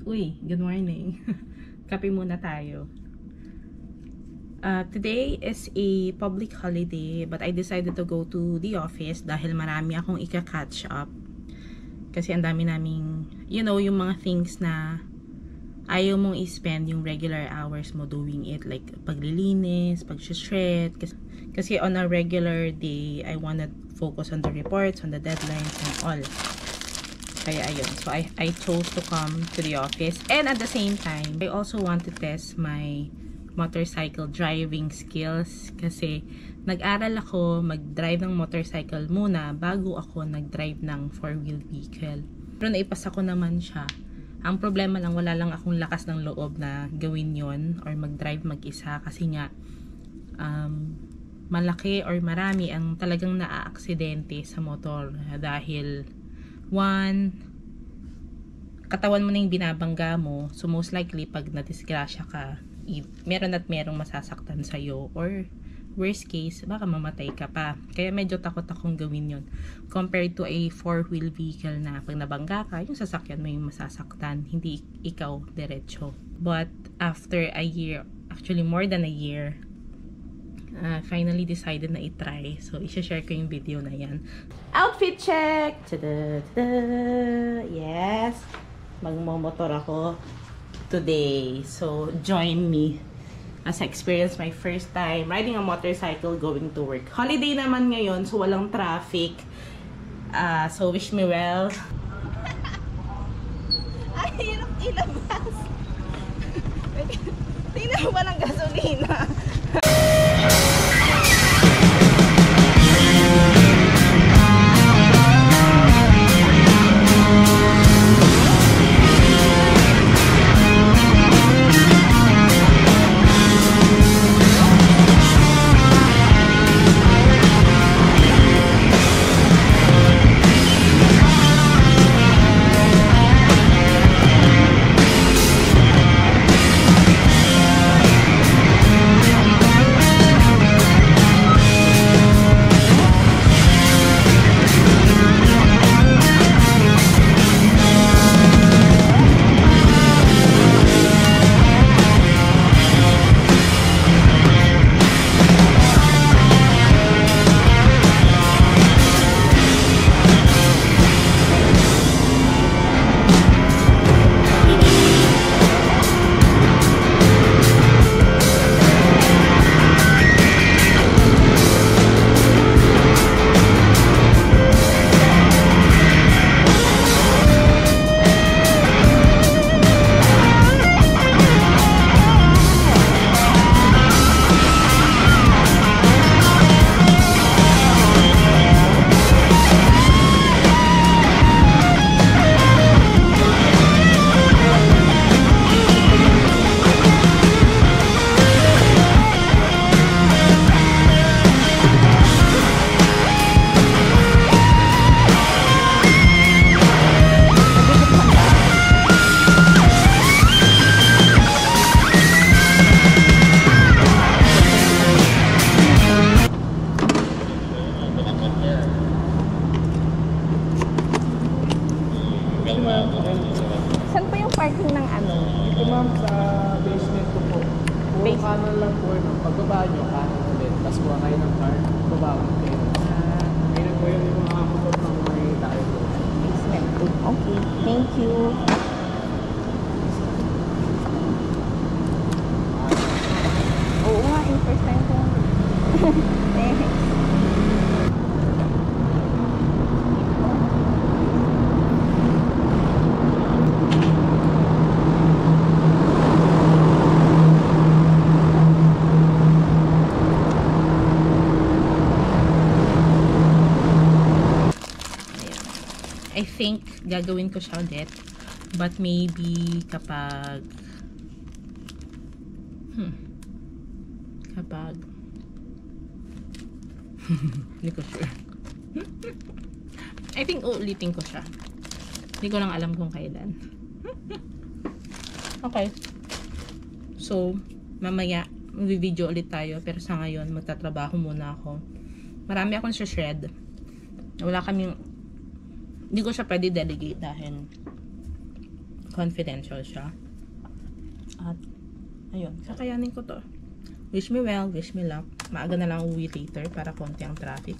Uy, good morning. Kape muna tayo. Today is a public holiday but I decided to go to the office dahil marami akong ika-catch up. Kasi ang dami naming, you know, yung mga things na ayaw mong i-spend yung regular hours mo doing it. Like paglilinis, pag-shred. Kasi on a regular day, I wanna focus on the reports, on the deadlines and all. Kaya ayun. So I chose to come to the office. And at the same time, I also want to test my motorcycle driving skills. Kasi nag-aral ako mag-drive ng motorcycle muna bago ako nag-drive ng 4-wheel vehicle. Pero naipasa ko naman siya. Ang problema lang, wala lang akong lakas ng loob na gawin yon or mag-drive mag-isa. Kasi nga, malaki or marami ang talagang naa-aksidente sa motor. Dahil one, katawan mo na yung binabangga mo. So most likely, pag nadisgrasya ka, meron at merong masasaktan sa'yo. Or worst case, baka mamatay ka pa. Kaya medyo takot akong gawin yon. Compared to a 4-wheel vehicle na pag nabangga ka, yung sasakyan mo yung masasaktan. Hindi ikaw diretso. But after a year, actually more than a year, finally decided na i-try. So, i-share ko yung video na yan. Outfit check! Tada, tada. Yes! Magmomotor ako today. So, join me as I experience my first time riding a motorcycle going to work. Holiday naman ngayon, so walang traffic. So, wish me well. Ay, hirap ilabas. Tingnan mo ba ng gasolina? Saan po yung parking ng ano? Ito ma'am, sa basement ko po. Puro kanan lang po. Pagbaba nyo, kanan ulit. Tapos kuha kayo ng car, babawin kayo. Ngayon po yung mga motor na makikita kayo po. Basement. Okay, thank you. Oo nga, yung first time ko. Thanks. I think gagawin ko siya ulit. But maybe kapag hindi ko sure. I think uulitin ko siya. Hindi ko lang alam kung kailan. Okay. So, mamaya mag-video ulit tayo. Pero sa ngayon, magtatrabaho muna ako. Marami akong shred. Wala kaming, hindi ko siya pwede delegate dahil confidential siya. At, ayun, kakayanin ko to. Wish me well, wish me luck. Maaga na lang uwi later para konti ang traffic.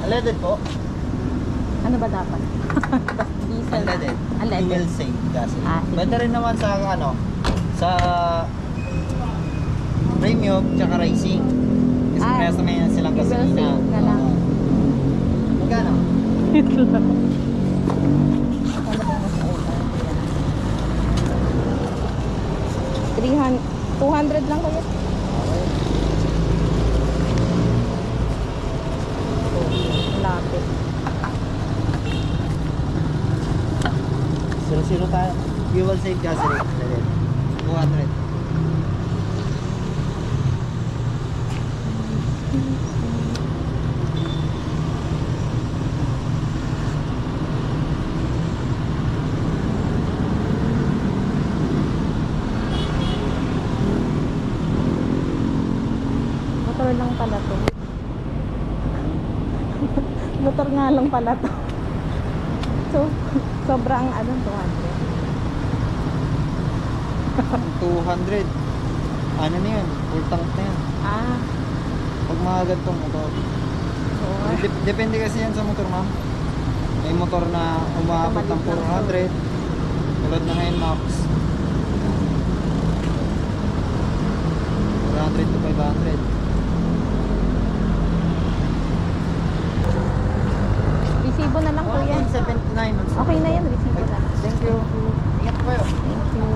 Unleaded po. Ano ba dapat? Diesel. Unleaded. Unleaded. Fuel safe kasi. Ah, sige. Pwede rin naman sa ano, sa premium tsaka racing. Kasi Ah, parehas naman yan silang fuel gasolina. safe na lang. Oo. Magkano? Ito lang. Ano ba mas open? 200 lang kaya? Lapit. 0-0 tayo. Fuel safe gasoline. Unleaded. 200. Motor lang pala to. Motor nga lang pala to. So, sobrang ano, 200. Ano na yun? Full tank na yan. 200. Ah, Pag mga gantong motor. oo. Depende kasi yan sa motor, ma'am. May motor na umaabot ng 400. Tulad na ngayon, Max. 400 to 500. Resibo na lang po yan. 179. Okay na yan, resibo na. Thank you. Ingat po kayo. Thank you.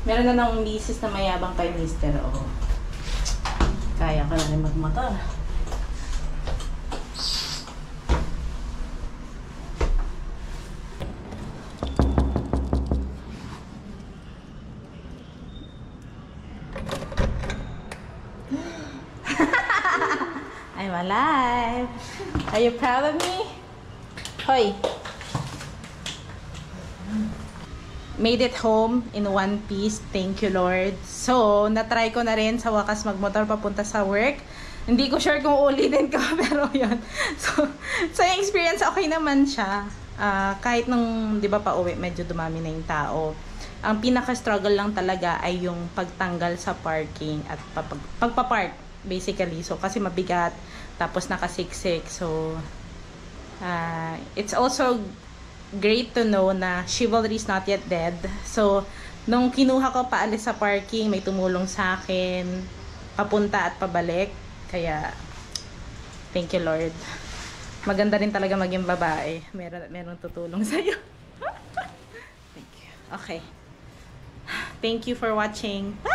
Meron na ng misis na mayabang kay mister, oh. Kaya ka na rin magmotor. alive. Are you proud of me? Hoy. Made it home in one piece. Thank you, Lord. So, natry ko na rin sa wakas magmotor papunta sa work. Hindi ko sure kung ulitin ko, pero yun. So yung experience, okay naman siya. Kahit nung, di ba, pa uwi, medyo dumami na yung tao. Ang pinaka-struggle lang talaga ay yung pagtanggal sa parking at pagpapark, basically. So, kasi mabigat, tapos nakasiksik. So, it's also great to know na chivalry is not yet dead. So, nung kinuha ko paalis sa parking, may tumulong sa akin, papunta at pabalik. Kaya, thank you, Lord. Maganda rin talaga maging babae. Meron tutulong sa'yo. Thank you. Okay. Thank you for watching. Bye!